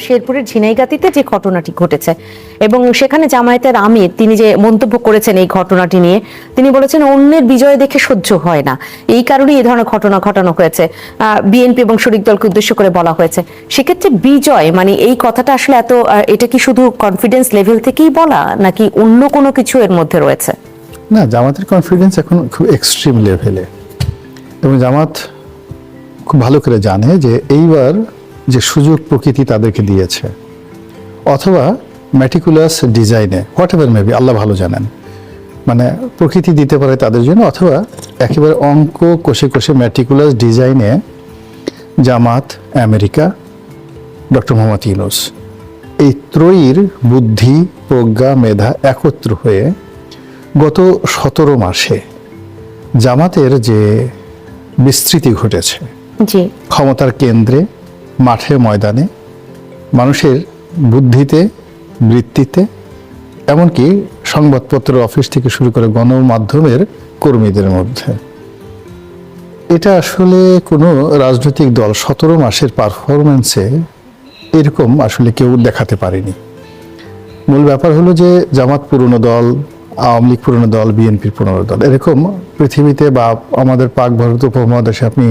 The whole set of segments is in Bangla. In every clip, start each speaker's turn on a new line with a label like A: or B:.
A: শেরপুরের ঝিনাইগাতীতে যে ঘটনাটি ঘটেছে এবং সেখানে জামায়াতের আমির তিনি যে মন্তব্য করেছেন এই ঘটনাটি নিয়ে, তিনি বলেছেন অন্যের বিজয় দেখে সহ্য হয় না, এই কারণে এই ধরনের ঘটনা ঘটানো হয়েছে। বিএনপি এবং শরিক দলকে উদ্দেশ্য করে বলা হয়েছে। সেক্ষেত্রে বিজয় মানে এই কথাটা আসলে এটা কি শুধু কনফিডেন্স লেভেল থেকেই বলা নাকি অন্য কোনো কিছু এর মধ্যে রয়েছে?
B: না, জামাতের কনফিডেন্স এখন খুব এক্সট্রিম লেভেলে এবং জামাত খুব ভালো করে জানে যে এইবার যে সুযোগ প্রকৃতি তাদেরকে দিয়েছে, অথবা ম্যাটিকুলাস ডিজাইনে, হোয়াট এভার মেবি, আল্লাহ ভালো জানেন, মানে প্রকৃতি দিতে পারে তাদের জন্য, অথবা একেবারে অঙ্ক কষে কষে ম্যাটিকুলাস ডিজাইনে জামাত, আমেরিকা, ডক্টর মোহাম্মদ ইউনূস এই ত্রয়ীর বুদ্ধি, প্রজ্ঞা, মেধা একত্র হয়ে গত 17 মাসে জামাতের যে বিস্তৃতি ঘটেছে, ক্ষমতার কেন্দ্রে, মাঠে ময়দানে, মানুষের বুদ্ধিতে, বৃত্তিতে, এমনকি সংবাদপত্র অফিস থেকে শুরু করে গণমাধ্যমের কর্মীদের মধ্যে, এটা আসলে কোনো রাজনৈতিক দল 17 মাসের পারফরমেন্সে এরকম আসলে কেউ দেখাতে পারেনি। মূল ব্যাপার হলো যে জামাত পুরনো দল, আওয়ামী লীগ পুরনো দল, বিএনপির পুরনো দল, এরকম পৃথিবীতে বা আমাদের পাক ভারত উপমহাদেশে আপনি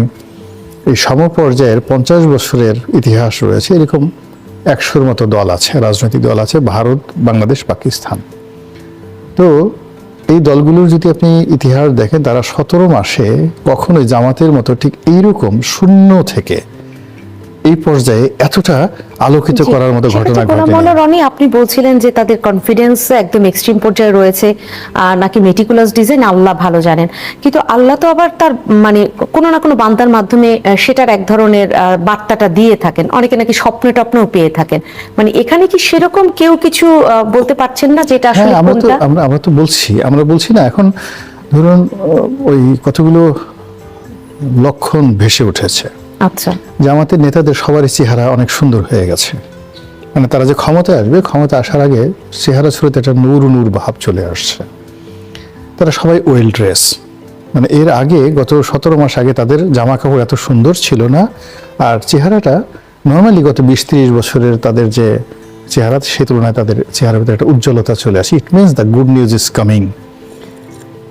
B: এই সমপর্যায়ের 50 বছরের ইতিহাস রয়েছে, এরকম 100-র মতো দল আছে, রাজনৈতিক দল আছে, ভারত, বাংলাদেশ, পাকিস্তান। তো এই দলগুলোর যদি আপনি ইতিহাস দেখেন, তারা 17 মাসে কখনোই জামাতের মতো ঠিক এইরকম শূন্য থেকে এই পর্যায়ে এতটা আলোকিত করার মতো ঘটনা ঘটেনি।
A: রনি, আপনি বলছিলেন যে তাদের কনফিডেন্স একদম এক্সট্রিম পর্যায়ে রয়েছে, নাকি মেটিকুলাস ডিজাইন, আল্লাহ ভালো জানেন। কিন্তু আল্লাহ তো আবার তার মানে কোনো না কোনো বান্দার মাধ্যমে সেটার এক ধরনের বার্তাটা দিয়ে থাকেন, অনেকে নাকি স্বপ্নে টপ্নেও পেয়ে থাকেন। মানে এখানে কি সেরকম কেউ কিছু বলতে পারছেন না যেটা আসলে
B: আমরা তো বলছি না। এখন ধরুন ওই কতগুলো লক্ষণ ভেসে উঠেছে।
A: আচ্ছা,
B: জামাতের নেতাদের সবারই চেহারা অনেক সুন্দর হয়ে গেছে, মানে তারা যে ক্ষমতায় আসবে, ক্ষমতা আসার আগে চেহারা শুরুতে একটা নূর ভাব চলে আসছে। তারা সবাই ওয়েল ড্রেস, মানে এর আগে গত 17 মাস আগে তাদের জামা কাপড় এত সুন্দর ছিল না, আর চেহারাটা নর্মালি গত 20-30 বছরের তাদের যে চেহারা, সে তুলনায় তাদের চেহারার ভিতরে একটা উজ্জ্বলতা চলে আসে। It means the good news is coming.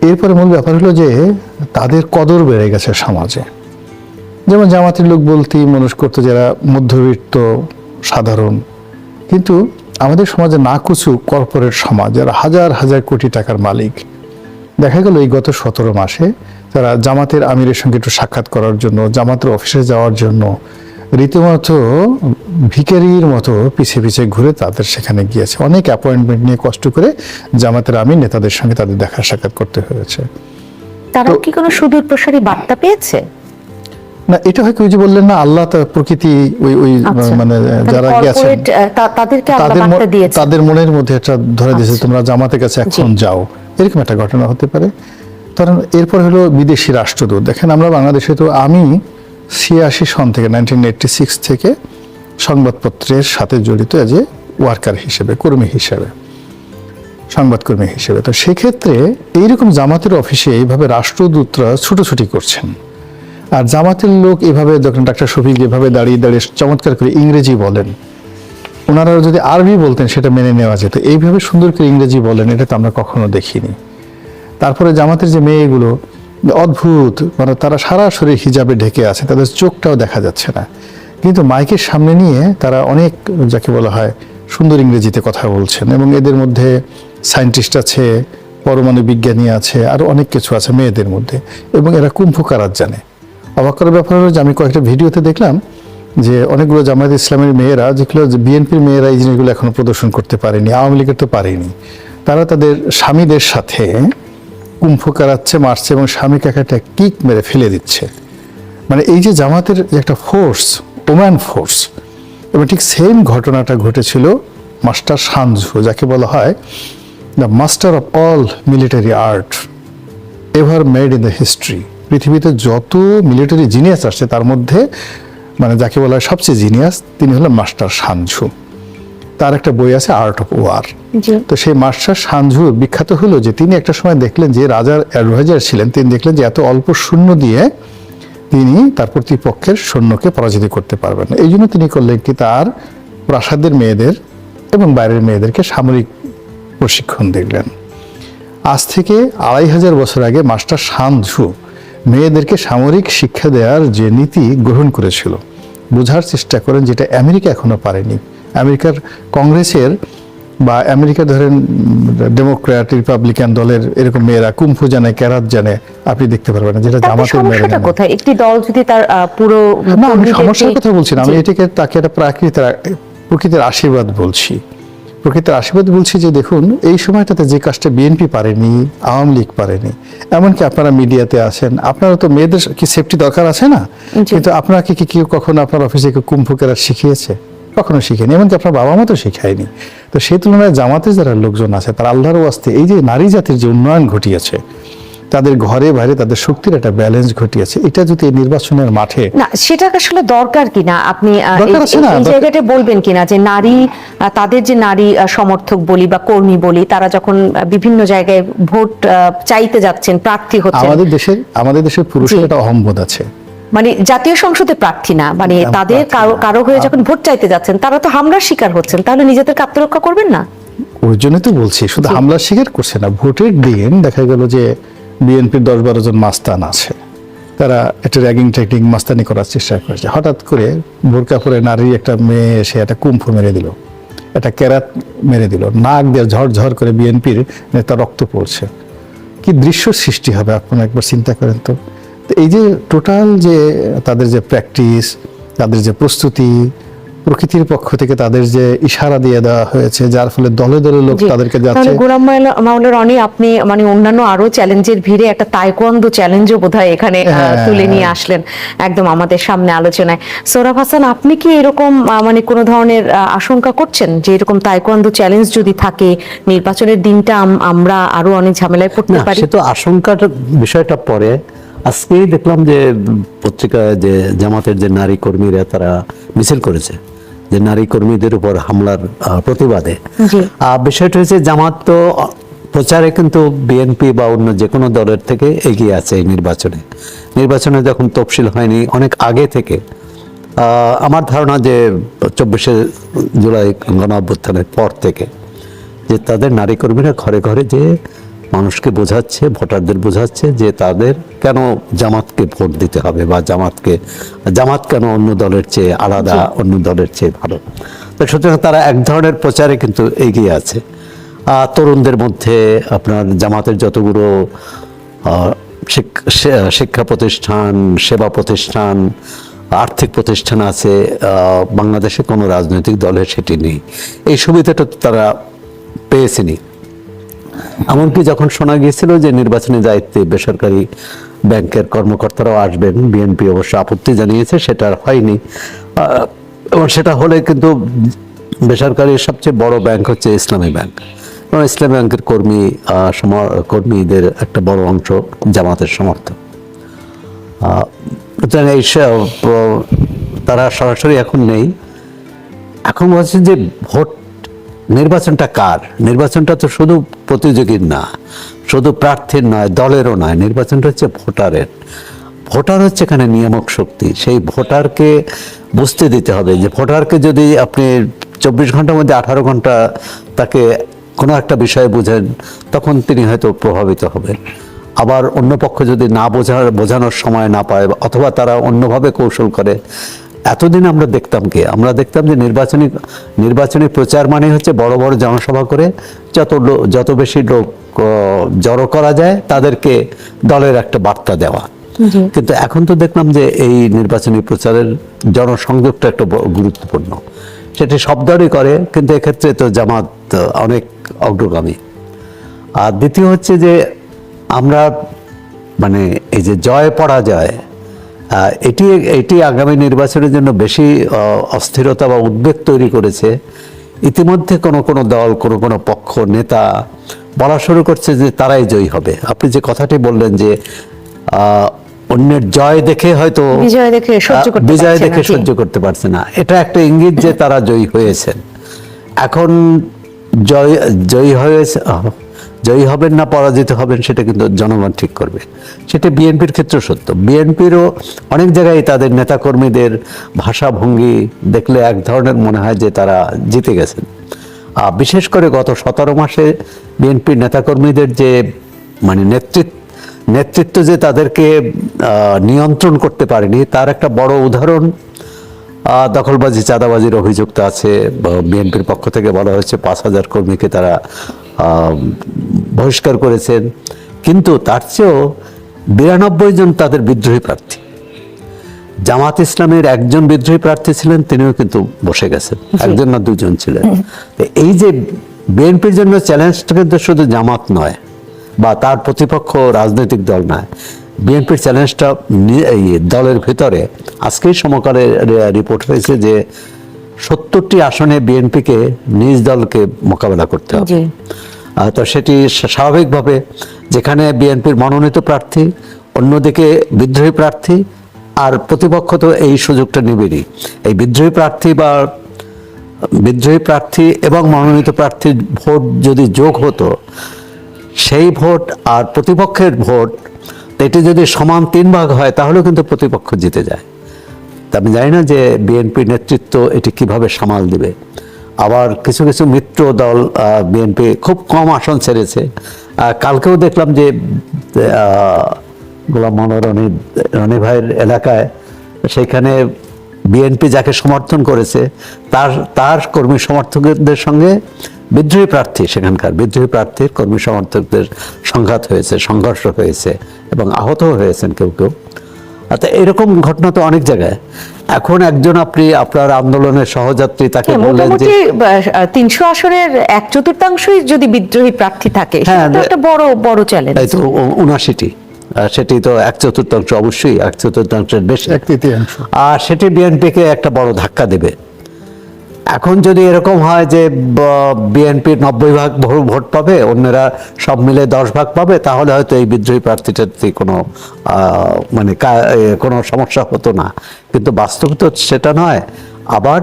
B: এরপরে মূল ব্যাপার হলো যে তাদের কদর বেড়ে গেছে সমাজে। যেমন জামাতের লোক বলতেই মানুষ করতো যারা মধ্যবিত্ত সাধারণ, কিন্তু আমাদের সমাজে নাকুচু কর্পোরেট সমাজ, যারা হাজার হাজার কোটি টাকার মালিক, দেখা গেল এই গত 17 মাসে তারা জামাতের আমিরের সঙ্গে একটু সাক্ষাৎ করার জন্য, জামাতের অফিসে যাওয়ার জন্য রীতিমতো ভিখারির মতো পিছিয়ে পিছিয়ে ঘুরে তাদের সেখানে গিয়েছে। অনেক অ্যাপয়েন্টমেন্ট নিয়ে কষ্ট করে জামাতের আমির নেতাদের সঙ্গে তাদের দেখা সাক্ষাৎ করতে হয়েছে।
A: তারা কি কোনো সুদূর প্রসারী বার্তা পেয়েছে?
B: না, এটা হয় কি যে বললেন না, আল্লাহ তার প্রকৃতি ওই মানে যারা গেছেন তাদের মনের মধ্যে একটা ধরে দিয়েছে, তোমরা জামাতের কাছে এখন যাও, এরকম একটা ঘটনা হতে পারে। কারণ এরপর হলো বিদেশি রাষ্ট্রদূত। দেখেন, আমরা বাংলাদেশে তো, আমি 86 সন থেকে 1986 থেকে সংবাদপত্রের সাথে জড়িত এজ এ ওয়ার্কার হিসেবে, কর্মী হিসেবে, সংবাদকর্মী হিসেবে। তো সেক্ষেত্রে এইরকম জামাতের অফিসে এইভাবে রাষ্ট্রদূতরা ছুটোছুটি করছেন, আর জামাতের লোক এভাবে, দেখেন ডাক্তার শফিক যেভাবে দাঁড়িয়ে দাঁড়িয়ে চমৎকার করে ইংরেজি বলেন, ওনারা যদি আরবি বলতেন সেটা মেনে নেওয়া যেত, এইভাবে সুন্দর করে ইংরেজি বলেন, এটা তো আমরা কখনো দেখিনি। তারপরে জামাতের যে মেয়েগুলো অদ্ভুত, মানে তারা সারা শরীর হিজাবে ঢেকে আছে, তাদের চোখটাও দেখা যাচ্ছে না, কিন্তু মাইকের সামনে নিয়ে তারা অনেক, যাকে বলা হয়, সুন্দর ইংরেজিতে কথা বলছেন। এবং এদের মধ্যে সায়েন্টিস্ট আছে, পরমাণু বিজ্ঞানী আছে, আরও অনেক কিছু আছে মেয়েদের মধ্যে, এবং এরা কুম্ভ কারাত জানে। অবাক করার ব্যাপার হলো যে আমি কয়েকটা ভিডিওতে দেখলাম যে অনেকগুলো জামায়াত ইসলামের মেয়েরা, যেগুলো বিএনপির মেয়েরা এই জিনিসগুলো এখনো প্রদর্শন করতে পারেনি, আওয়ামী লীগের তো পারেনি, তারা তাদের স্বামীদের সাথে কুম্ভ কারাচ্ছে, মারছে এবং স্বামীকে একটা কিক মেরে ফেলে দিচ্ছে। মানে এই যে জামাতের যে একটা ফোর্স, ওম্যান ফোর্স। এবং ঠিক সেম ঘটনাটা ঘটেছিল মাস্টার সানজু, যাকে বলা হয় the master of all military art ever made in the history. পৃথিবীতে যত মিলিটারি জিনিয়াস আসছে তার মধ্যে, মানে যাকে বলা হয় সবচেয়ে জিনিয়াস, তিনি হলেন মাস্টার সানজু। তার একটা বই আছে, আর্ট অফ ওয়ার। তো সেই মাস্টার সানজু বিখ্যাত হলো যে তিনি একটা সময় দেখলেন যে রাজার অ্যাডভাইজার ছিলেন, তিনি দেখলেন যে এত অল্প সৈন্য দিয়ে তিনি তার প্রতিপক্ষের সৈন্যকে পরাজিত করতে পারবেন না। এই জন্য তিনি করলেন কি, তার প্রাসাদের মেয়েদের এবং বাইরের মেয়েদেরকে সামরিক প্রশিক্ষণ দিলেন। আজ থেকে 2500 বছর আগে মাস্টার সানঝু মেয়েদেরকে সামরিক শিক্ষা দেওয়ার যে নীতি গ্রহণ করেছিল, বোঝার চেষ্টা করেন যেটা আমেরিকা এখনো পারেনি। আমেরিকার কংগ্রেসের বা আমেরিকা ধরেন ডেমোক্র্যাট রিপাবলিকান দলের এরকম মেয়েরা কুম্ফু জানে, ক্যারাত জানে, আপনি দেখতে পারবেন না, যেটা জামাতের মেয়েরা
A: সমস্যাটা
B: জানে।
A: কোথায়? একটি দল যদি তার পুরো
B: না, আমি
A: কর্মীদেরকে-
B: সমস্যার কথা বলছি না, আমি
A: জি।
B: এটাকে তাকে একটা প্রকৃতির আশীর্বাদ বলছি। প্রকৃতির আশীর্বাদ বলছি যে দেখুন, এই সময়টাতে যে কাজটা বিএনপি পারেনি, আওয়ামী লীগ পারেনি, এমনকি আপনারা মিডিয়াতে আছেন, আপনারা তো মেয়েদের কি সেফটি দরকার আছে না?
A: জি।
B: কিন্তু আপনাকে কি কেউ কখনো আপনার অফিসে কেউ কুম্ফু ক্যারাত শিখিয়েছে? কখনো শিখেনি, এমনকি আপনার বাবা মা তো শিখায়নি। তো সেই তুলনায় জামাতে যারা লোকজন আছে তারা আল্লাহর ওয়াস্তে এই যে নারী জাতির যে উন্নয়ন ঘটিয়েছে, তাদের ঘরে বাইরে তাদের শক্তির একটা ব্যালেন্স ঘটিয়েছে, এটা যদি এই নির্বাচনের মাঠে
A: না, সেটা আসলে দরকার কিনা আপনি
B: দরকার আছে না,
A: এই
B: দরকার-
A: জায়গাটা বলবেন কিনা যে নারী তাদের যে নারী সমর্থক বলি বা কর্মী বলি, তারা যখন বিভিন্ন জায়গায় ভোট চাইতে যাচ্ছেন, প্রার্থী হচ্ছেন,
B: আমাদের দেশের পুরুষের
A: জি।
B: একটা অহম্বোধ আছে।
A: মানে জাতীয় সংসদে প্রার্থী না, মানে তাদের কারো হয়ে যখন ভোট চাইতে যাচ্ছেন, তারা তো হামলার শিকার হচ্ছেন, তাহলে নিজেদেরকে আত্মরক্ষা করবেন না?
B: ওই জন্য তো বলছি, শুধু হামলার শিকার করছে না, ভোটের দিন দেখা গেল যে বিএনপির 10-12 জন মাস্তান আছে, তারা একটা র্যাগিং ট্যাগিং মাস্তানি করার চেষ্টা করেছে। হঠাৎ করে বোরকা পরে নারী একটা মেয়ে এসে একটা কুম্ফু মেরে দিল, একটা ক্যারাত মেরে দিল, নাক দিয়ে ঝরঝর করে বিএনপির নেতা রক্ত পড়ছে। কি দৃশ্য সৃষ্টি হবে আপনারা একবার চিন্তা করেন তো। তো এই যে টোটাল যে তাদের যে প্র্যাকটিস, তাদের যে প্রস্তুতি, প্রকৃতির পক্ষ থেকে তাদের যে ইশারা দিয়ে দেওয়া হয়েছে, যার ফলে দলে দলে লোক
A: জি।
B: তাদেরকে যাচ্ছে।
A: তাহলে গোলাম মাওলা রনি, আপনি মানে অন্যান্য আরো চ্যালেঞ্জের ভিড়ে একটা তাইকোয়ান্দো চ্যালেঞ্জও বোধহয় এখানে তুলে নিয়ে আসলেন একদম আমাদের সামনে আলোচনায়। সোহরাব হাসান, আপনি কি এরকম মানে কোনো ধরনের আশঙ্কা করছেন যে এরকম তাইকোয়ান্দো চ্যালেঞ্জ যদি থাকে, নির্বাচনের দিনটা আমরা আরো অনেক ঝামেলায় পড়তে
C: না,
A: পারি?
C: সে তো আশঙ্কার বিষয়টা পরে। আজকেই দেখলাম যে পত্রিকায় যে জামাতের যে নারী কর্মীরা তারা মিছিল করেছে যে নারী কর্মীদের উপর হামলার প্রতিবাদে।
A: জি।
C: বিষয়টা হচ্ছে জামাত তো প্রচারে কিন্তু বিএনপি বা অন্য যে কোনো দলের থেকে এগিয়ে আছে এই নির্বাচনে যখন তফসিল হয়নি অনেক আগে থেকে। আমার ধারণা যে 24শে জুলাই গণ অভ্যুত্থানের পর থেকে যে তাদের নারী কর্মীরা ঘরে ঘরে যে মানুষকে বোঝাচ্ছে, ভোটারদের বোঝাচ্ছে যে তাদের কেন জামাতকে ভোট দিতে হবে বা জামাত কেন অন্য দলের চেয়ে আলাদা, অন্য দলের চেয়ে ভালো। তো সুতরাং তারা এক ধরনের প্রচারে কিন্তু এগিয়ে আছে। তরুণদের মধ্যে আপনার জামাতের যতগুলো শিক্ষা প্রতিষ্ঠান, সেবা প্রতিষ্ঠান, আর্থিক প্রতিষ্ঠান আছে, বাংলাদেশে কোনো রাজনৈতিক দলের সেটি নেই। এই সুবিধাটা তারা পেয়েছেনি। এমনকি যখন শোনা গিয়েছিল যে নির্বাচনী দায়িত্বে বেসরকারি ব্যাংকের কর্মকর্তারাও আসবেন, বিএনপি অবশ্য আপত্তি জানিয়েছে, সেটা আর হয়নি। এবং সেটা হলে কিন্তু বেসরকারি সবচেয়ে বড় ব্যাংক হচ্ছে ইসলামী ব্যাংক, এবং ইসলামী ব্যাংকের কর্মীদের একটা বড় অংশ জামাতের সমর্থক। তারা সরাসরি এখন নেই। এখন বলছেন যে নির্বাচনটা কার? নির্বাচনটা তো শুধু প্রতিযোগীর না, শুধু প্রার্থীর নয়, দলেরও নয়, নির্বাচনটা হচ্ছে ভোটারের। ভোটার হচ্ছে এখানে নিয়ামক শক্তি। সেই ভোটারকে বুঝতে দিতে হবে যে ভোটারকে যদি আপনি 24 ঘন্টার মধ্যে 18 ঘন্টা তাকে কোনো একটা বিষয়ে বুঝেন, তখন তিনি হয়তো প্রভাবিত হবেন। আবার অন্য পক্ষ যদি না বোঝানোর সময় না পায়, অথবা তারা অন্যভাবে কৌশল করে। এতদিন আমরা দেখতাম যে নির্বাচনী প্রচার মানে হচ্ছে বড় বড় জনসভা করে যত বেশি লোক জড়ো করা যায় তাদেরকে দলের একটা বার্তা দেওয়া। কিন্তু এখন তো দেখলাম যে এই নির্বাচনী প্রচারের জনসংযোগটা একটা গুরুত্বপূর্ণ। সেটি সব দলই করে, কিন্তু এক্ষেত্রে তো জামাত অনেক অগ্রগামী। আর দ্বিতীয় হচ্ছে যে আমরা মানে এই যে জয় পরাজয়, এটি আগামী নির্বাচনের জন্য বেশি অস্থিরতা বা উদ্বেগ তৈরি করেছে। ইতিমধ্যে কোনো দল, কোনো পক্ষ, নেতা বলা শুরু করছে যে তারাই জয়ী হবে। আপনি যে কথাটি বললেন যে অন্যের জয় দেখে হয়তো
A: বিজয় দেখে
C: সহ্য করতে পারছে না, এটা একটা ইঙ্গিত যে তারা জয়ী হয়েছেন। এখন জয়ী হবেন না পরাজিত হবেন সেটা কিন্তু জনগণ ঠিক করবে। সেটা বিএনপির ক্ষেত্রে সত্য। বিএনপিরও অনেক জায়গায় তাদের নেতাকর্মীদের ভাষাভঙ্গি দেখলে এক ধরনের মনে হয় যে তারা জিতে গেছেন। বিশেষ করে গত 17 মাসে বিএনপির নেতাকর্মীদের যে মানে নেতৃত্ব যে তাদেরকে নিয়ন্ত্রণ করতে পারেনি তার একটা বড় উদাহরণ দখলবাজি চাঁদাবাজির অভিযুক্ত আছে। বিএনপির পক্ষ থেকে বলা হয়েছে 5,000 কর্মীকে তারা বহিষ্কার করেছেন, কিন্তু তার চেয়েও 92 জন তাদের বিদ্রোহী প্রার্থী। জামাত ইসলামের একজন বিদ্রোহী প্রার্থী ছিলেন, তিনিও কিন্তু বসে গেছেন, একজন না দুজন ছিলেন। এই যে বিএনপির জন্য চ্যালেঞ্জটা কিন্তু শুধু জামাত নয় বা তার প্রতিপক্ষ রাজনৈতিক দল নয়, বিএনপির চ্যালেঞ্জটা দলের ভিতরে। আজকেই সমকালে রিপোর্ট হয়েছে যে 70টি আসনে বিএনপিকে নিজ দলকে মোকাবেলা করতে হবে। তো সেটি স্বাভাবিকভাবে যেখানে বিএনপির মনোনীত প্রার্থী, অন্যদিকে বিদ্রোহী প্রার্থী, আর প্রতিপক্ষ তো এই সুযোগটা নেবেনি। এই বিদ্রোহী প্রার্থী এবং মনোনীত প্রার্থীর ভোট যদি যোগ হতো, সেই ভোট আর প্রতিপক্ষের ভোট এটি যদি সমান 3 ভাগ হয় তাহলেও কিন্তু প্রতিপক্ষ জিতে যায়। তা আমি জানি না যে বিএনপি নেতৃত্ব এটি কিভাবে সামাল দিবে। আবার কিছু কিছু মিত্র দল বিএনপি খুব কম আসন ছেড়েছে। কালকেও দেখলাম যে গোলাম মনোয়ার রনি ভাইয়ের এলাকায়, সেখানে বিএনপি যাকে সমর্থন করেছে তার কর্মী সমর্থকদের সঙ্গে বিদ্রোহী প্রার্থী, সেখানকার বিদ্রোহী প্রার্থীর কর্মী সমর্থকদের সংঘাত হয়েছে, সংঘর্ষ হয়েছে এবং আহত হয়েছেন কেউ কেউ। অর্থাৎ এরকম ঘটনা তো অনেক জায়গায়। এখন একজন আপনার আন্দোলনের সহযাত্রী তাকে বললেন যে
A: 300 আসনের 1/4 যদি বিদ্রোহী প্রার্থী থাকে, সেটা তো একটা বড় চ্যালেঞ্জ।
C: 79টি, সেটি তো 1/4 অবশ্যই 1/4 বেশি,
B: 1/3।
C: আর সেটি বিএনপিকে একটা বড় ধাক্কা দেবে। এখন যদি এরকম হয় যে বিএনপির 90 ভাগ ভোট পাবে, অন্যরা সব মিলে 10 ভাগ পাবে, তাহলে হয়তো এই বিদ্রোহী প্রার্থীটাতে কোনো সমস্যা হতো না। কিন্তু বাস্তবে তো সেটা নয়। আবার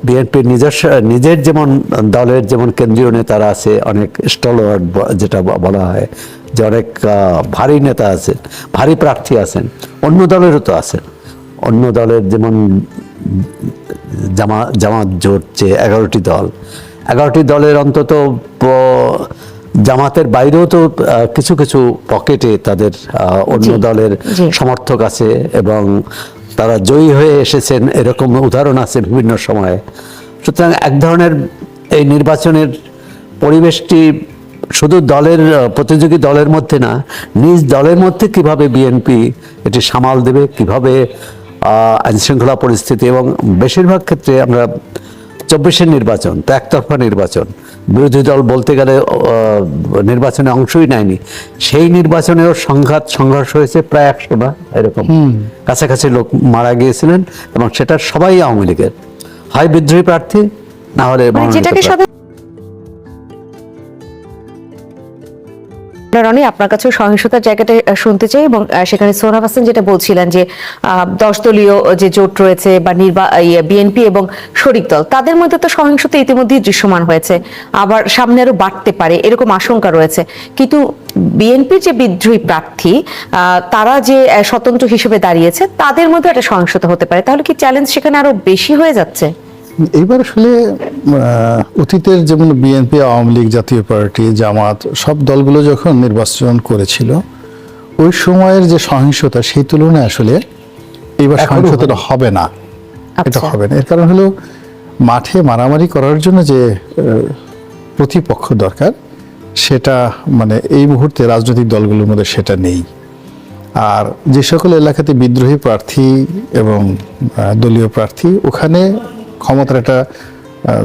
C: বিএনপির নিজের যেমন দলের যেমন কেন্দ্রীয় নেতারা আছে, অনেক স্টলওয়ার্ড যেটা বলা হয়, যে অনেক ভারী নেতা আছেন, ভারী প্রার্থী আছেন, অন্য দলেরও তো আছেন। অন্য দলের যেমন জামাত জোট যে 11টি দলের অন্তত জামাতের বাইরেও তো কিছু কিছু পকেটে তাদের অন্য দলের সমর্থক আছে এবং তারা জয়ী হয়ে এসেছেন, এরকম উদাহরণ আছে বিভিন্ন সময়ে। সুতরাং এক ধরনের এই নির্বাচনের পরিবেশটি শুধু প্রতিযোগী দলের মধ্যে না, নিজ দলের মধ্যে কিভাবে বিএনপি এটি সামাল দেবে, কিভাবে আইনশৃঙ্খলা পরিস্থিতি, এবং বেশিরভাগ ক্ষেত্রে আমরা 24-এর নির্বাচন তো একতরফা নির্বাচন, বিরোধী দল বলতে গেলে নির্বাচনে অংশই নেয়নি। সেই নির্বাচনেও সংঘর্ষ হয়েছে প্রায় 100 না এরকম কাছাকাছি লোক মারা গিয়েছিলেন, এবং সেটা সবাই আওয়ামী লীগের, হয় বিদ্রোহী প্রার্থী না হলে
A: রনি। আপনার কাছে সহিংসতার জায়গাটা শুনতে চাই, এবং সেখানে সোহরাব হাসান যেটা বলছিলেন যে 10 দলীয় যে জোট রয়েছে বা বিএনপি এবং শরিক দল, তাদের মধ্যে তো সহিংসতা ইতিমধ্যেই দৃশ্যমান হয়েছে, আবার সামনে আরো বাড়তে পারে এরকম আশঙ্কা রয়েছে। কিন্তু বিএনপির যে বিদ্রোহী প্রার্থী তারা যে স্বতন্ত্র হিসেবে দাঁড়িয়েছে, তাদের মধ্যে একটা সহিংসতা হতে পারে, তাহলে কি চ্যালেঞ্জ সেখানে আরো বেশি হয়ে যাচ্ছে?
B: এইবার আসলে অতীতের যেমন বিএনপি, আওয়ামী লীগ, জাতীয় পার্টি, জামাত সব দলগুলো যখন নির্বাচন করেছিল, ওই সময়ের যে সহিংসতা, সেই তুলনায় আসলে এইবার সহিংসতাটা হবে না। এটা হবে না। এর কারণ হলো মাঠে মারামারি করার জন্য যে প্রতিপক্ষ দরকার, সেটা এই মুহূর্তে রাজনৈতিক দলগুলোর মধ্যে সেটা নেই। আর যে সকল এলাকাতে বিদ্রোহী প্রার্থী এবং দলীয় প্রার্থী, ওখানে ক্ষমতার একটা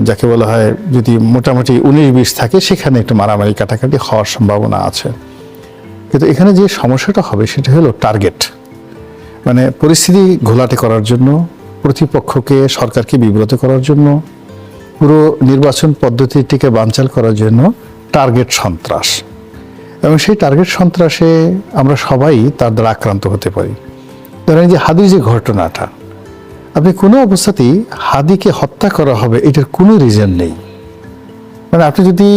B: যাকে বলা হয় যদি মোটামুটি 19-20 থাকে, সেখানে একটু মারামারি কাটাকাটি হওয়ার সম্ভাবনা আছে। কিন্তু এখানে যে সমস্যাটা হবে সেটা হলো টার্গেট, পরিস্থিতি ঘোলাটে করার জন্য, প্রতিপক্ষকে, সরকারকে বিব্রত করার জন্য, পুরো নির্বাচন পদ্ধতিটিকে বানচাল করার জন্য টার্গেট সন্ত্রাস। এবং সেই টার্গেট সন্ত্রাসে আমরা সবাই তার দ্বারা আক্রান্ত হতে পারি। ধরেন যে হাদির যে ঘটনাটা, আপনি কোনো অবস্থাতেই হাদিকে হত্যা করা হবে এটার কোনো রিজন নেই। মানে আপনি যদি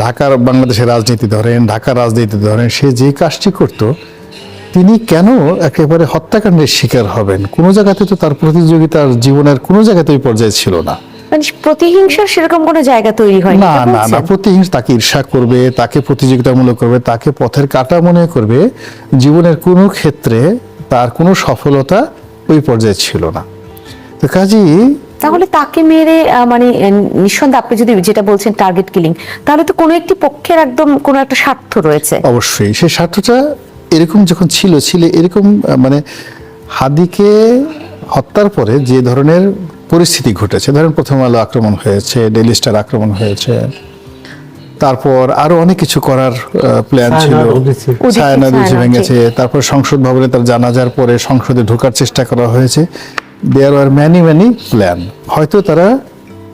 B: ঢাকার বাংলাদেশের রাজনীতি ধরেন, ঢাকার রাজনীতি ধরেন, সে যে কাজটি করত, তিনি কেন একেবারে হত্যাকাণ্ডের শিকার হবেন? কোনো জায়গাতে তো তার প্রতিযোগিতার জীবনের কোনো জায়গাতে ওই পর্যায়ে ছিল না।
A: মানে প্রতিহিংসার সেরকম কোনো জায়গা তৈরি হয়নি,
B: না
A: এটা
B: না না,
A: বলছেন?
B: প্রতিহিংসা তাকে ঈর্ষা করবে, তাকে প্রতিযোগিতামূলক করবে, তাকে পথের কাঁটা মনে করবে, জীবনের কোনো ক্ষেত্রে তার কোনো সফলতা ওই পর্যায়ে ছিল না। তো কাজেই
A: তাহলে তাকে মেরে মানে নিঃসন্দেহে আপনি যদি যেটা বলছেন টার্গেট কিলিং, তাহলে তো কোনো একটি পক্ষের একদম কোনো একটা স্বার্থ রয়েছে।
B: অবশ্যই সেই স্বার্থটা এরকম যখন ছিল এরকম মানে হাদিকে হত্যার পরে যে ধরনের পরিস্থিতি ঘটেছে, ধরেন প্রথম আলো আক্রমণ হয়েছে, ডেইলি স্টার আক্রমণ হয়েছে, তারপর আরো অনেক কিছু করার প্ল্যান ছিল, ছায়ানট ভেঙেছে, তারপর সংসদ ভবনে তার জানাজার পরে সংসদে ঢোকার চেষ্টা করা হয়েছে। দেয়ার আর ম্যানি প্ল্যান। হয়তো তারা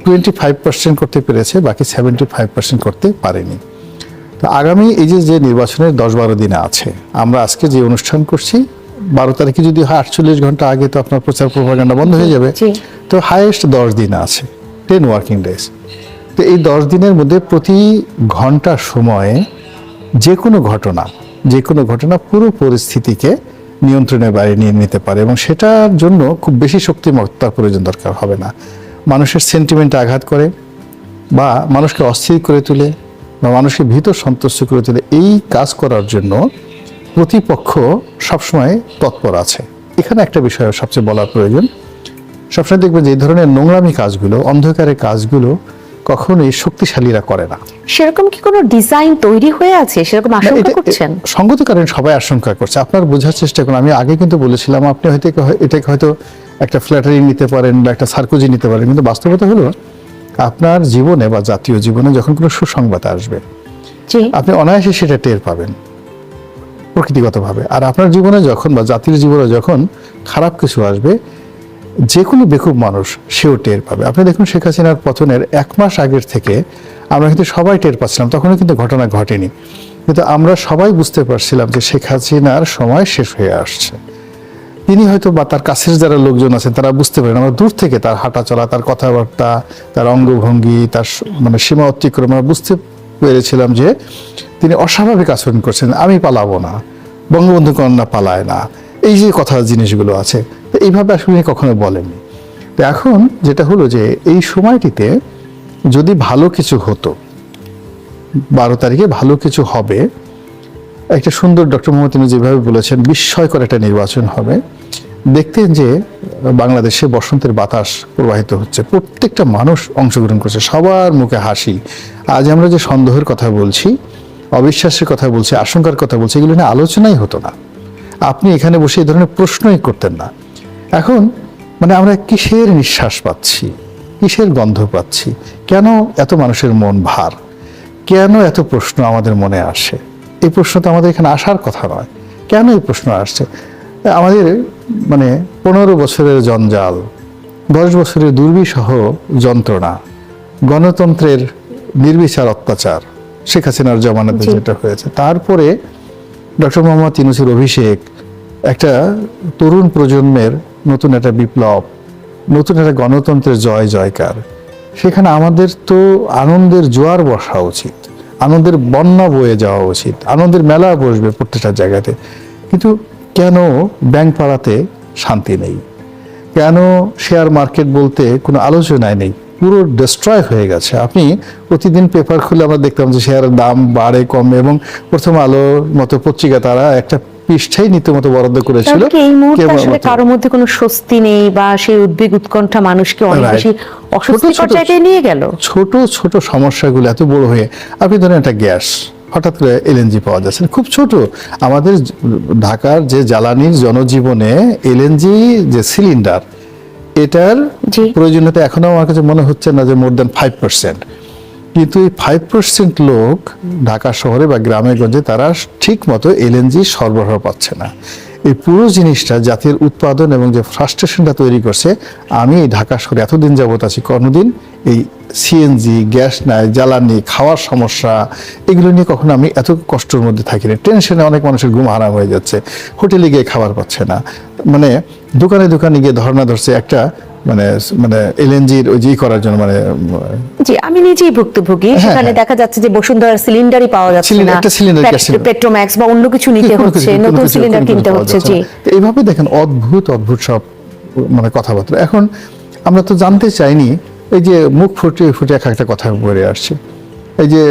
B: 25% করতে পেরেছে, বাকি 75% করতে পারেনি। তো আগামী এই যে নির্বাচনের 10-12 দিন আছে, আমরা আজকে যে অনুষ্ঠান করছি 12 তারিখে যদি হয় 48 ঘন্টা আগে তো আপনার প্রচার প্রপাগান্ডা বন্ধ হয়ে যাবে। তো হাইয়েস্ট 10 দিন আছে, 10 ওয়ার্কিং ডেজ। তো এই 10 দিনের মধ্যে প্রতি ঘন্টা সময়ে যে কোনো ঘটনা পুরো পরিস্থিতিকে নিয়ন্ত্রণের বাইরে নিয়ে নিতে পারে, এবং সেটার জন্য খুব বেশি শক্তিমত্তার প্রয়োজন দরকার হবে না। মানুষের সেন্টিমেন্টে আঘাত করে, বা মানুষকে অস্থির করে তোলে, বা মানুষকে ভীত সন্তুষ্ট করে তোলে, এই কাজ করার জন্য প্রতিপক্ষ সবসময় তৎপর আছে। এখানে একটা বিষয় সবচেয়ে বলার প্রয়োজন, সবসময় দেখবেন যে এই ধরনের নোংরামি কাজগুলো, অন্ধকারের কাজগুলো কখনোই শক্তিশালীরা করে না।
A: সেরকম কি কোনো ডিজাইন তৈরি হয়ে আছে, সেরকম আশঙ্কা করছেন?
B: সঙ্গত কারণ সবাই আশঙ্কা করছে। আপনার বোঝার চেষ্টা করুন, আমি আগে কিন্তু বলেছিলাম আপনি হয়তো এটাকে হয়তো একটা ফ্ল্যাটারি নিতে পারেন বা একটা সার্কোজি নিতে পারেন, কিন্তু বাস্তবতা হলো আপনার জীবনে বা জাতীয় জীবনে যখন কোনো সুসংবাদ আসবে, আপনি অনায়াসে সেটা টের পাবেন প্রকৃতিগতভাবে। আর আপনার জীবনে যখন বা জাতির জীবনে যখন খারাপ কিছু আসবে, যে কোনো বেকুব মানুষ সেও টের পাবে। আপনি দেখুন শেখ হাসিনার পতনের 1 মাস আগের থেকে আমরা কিন্তু সবাই টের পাচ্ছিলাম, তখনও কিন্তু ঘটনা ঘটেনি, কিন্তু আমরা সবাই বুঝতে পারছিলাম যে শেখ হাসিনার সময় শেষ হয়ে আসছে। তিনি হয়তো বা তার কাছের যারা লোকজন আছেন তারা বুঝতে পারেন, আমরা দূর থেকে তার হাঁটা চলা, তার কথাবার্তা, তার অঙ্গভঙ্গি, তার মানে সীমা অতিক্রম আমরা বুঝতে পেরেছিলাম যে তিনি অস্বাভাবিক আচরণ করছেন। আমি পালাবো না, বঙ্গবন্ধু কন্যা পালায় না, এই যে কথা জিনিসগুলো আছে, তো এইভাবে আসলে কখনো বলেননি। তো এখন যেটা হলো যে এই সময়টিতে যদি ভালো কিছু হতো, 12 তারিখে ভালো কিছু হবে, একটা সুন্দর ডক্টর মোহাম্মদ ইউনূস যেভাবে বলেছেন বিস্ময়কর একটা নির্বাচন হবে, দেখতেন যে বাংলাদেশে বসন্তের বাতাস প্রবাহিত হচ্ছে, প্রত্যেকটা মানুষ অংশগ্রহণ করছে, সবার মুখে হাসি। আজ আমরা যে সন্দেহের কথা বলছি, অবিশ্বাসের কথা বলছি, আশঙ্কার কথা বলছি, এগুলো নিয়ে আলোচনাই হতো না। আপনি এখানে বসে এই ধরনের প্রশ্নই করতেন না। এখন মানে আমরা কিসের নিঃশ্বাস পাচ্ছি, কিসের গন্ধ পাচ্ছি, কেন এত মানুষের মন ভার, কেন এত প্রশ্ন আমাদের মনে আসে? এই প্রশ্ন তো আমাদের এখানে আসার কথা নয়, কেন এই প্রশ্ন আসছে? আমাদের মানে 15 বছরের জঞ্জাল, 10 বছরের দুর্বিষহ যন্ত্রণা, গণতন্ত্রের নির্বিচার অত্যাচার, শেখ হাসিনার জমানাতে যেটা হয়েছে, তারপরে ডক্টর মোহাম্মদ ইউনূসের অভিষেক, একটা তরুণ প্রজন্মের নতুন একটা বিপ্লব, নতুন একটা গণতন্ত্রের জয়কার, সেখানে আমাদের তো আনন্দের জোয়ার বসা উচিত, আনন্দের বন্যা বয়ে যাওয়া উচিত, আনন্দের মেলা বসবে প্রত্যেকটা জায়গাতে। কিন্তু কেন ব্যাংক পাড়াতে শান্তি নেই? কেন শেয়ার মার্কেট বলতে কোনো আলোচনায় নেই? পুরো ডিস্ট্রয় হয়ে গেছে। আপনি প্রতিদিন পেপার খুলে আমরা দেখতাম যে শেয়ারের দাম বাড়ে কমে, এবং প্রথম আলোর মতো পত্রিকা তারা একটা পৃষ্ঠাই নীতিমতো বরাদ্দ করেছিল।
A: এই মুহূর্তে আসলে কারোর মধ্যে কোনো স্বস্তি নেই, বা সেই উদ্বেগ উৎকণ্ঠা মানুষকে অনেক বেশি অস্বস্তিকর জায়গায় নিয়ে গেল।
B: ছোট ছোট সমস্যাগুলো এত বড় হয়ে, আপনি ধরেন একটা গ্যাস, হঠাৎ করে এলএনজি পাওয়া যাচ্ছে, খুব ছোট। আমাদের ঢাকার যে জ্বালানির জনজীবনে এলএনজি যে সিলিন্ডার, এটার প্রয়োজনীয়তা এখনো আমার কাছে মনে হচ্ছে না যে মোর দ্যান 5%। কিন্তু এই 5% লোক ঢাকা শহরে বা গ্রামে গঞ্জে তারা ঠিক মতো এলএনজি সরবরাহ পাচ্ছে না। এই পুরো জিনিসটা জাতির উৎপাদন এবং যে ফ্রাস্ট্রেশনটা তৈরি করছে। আমি এই ঢাকা শহরে এতদিন যাবত আছি, কোনোদিন এই সিএনজি, গ্যাস নাই, জ্বালানি, খাওয়ার সমস্যা, এগুলো নিয়ে কখনো আমি এত কষ্টের মধ্যে থাকি না। টেনশনে অনেক মানুষের ঘুম হারাম হয়ে যাচ্ছে, হোটেলে গিয়ে খাবার পাচ্ছে না, মানে দোকানে দোকানে গিয়ে ধর্ণা ধরছে। একটা মানে মানে এলএনজির ওই যে করার জন্য মানে
A: জি, আমি নিজেই ভুক্তভোগী। সেখানে
B: হ্যাঁ।
A: দেখা যাচ্ছে যে বসুন্ধরার সিলিন্ডারই পাওয়া যাচ্ছে না,
B: একটা সিলিন্ডার গ্যাস সিলিন্ডার
A: পেট্রোম্যাক্স বা অন্য কিছু নিতে হচ্ছে, নতুন সিলিন্ডার কিনতে হচ্ছে। জি,
B: তো এইভাবে দেখেন অদ্ভুত অদ্ভুত সব মানে কথাবার্তা। এখন আমরা তো জানতে চাইনি, এই যে মুখ ফুটে ফুটে এক একটা কথা বলে আসছে। এই যে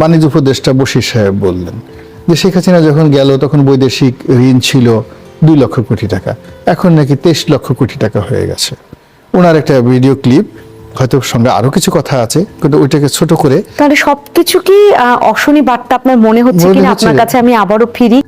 B: বাণিজ্য উপদেষ্টা বশির সাহেব বললেন যে শেখ হাসিনা যখন গেল তখন বৈদেশিক ঋণ ছিল 2 লক্ষ কোটি টাকা, এখন নাকি 23 লক্ষ কোটি টাকা হয়ে গেছে। ওনার একটা ভিডিও ক্লিপ, হয়তো সঙ্গে আরো কিছু কথা আছে, কিন্তু ওইটাকে ছোট করে
A: তাহলে সবকিছু কি অশনি বার্তা আপনার মনে হচ্ছে
B: মনে
A: কিনা?
B: হচ্ছে।
A: আপনার কাছে আমি আবারও ফিরি।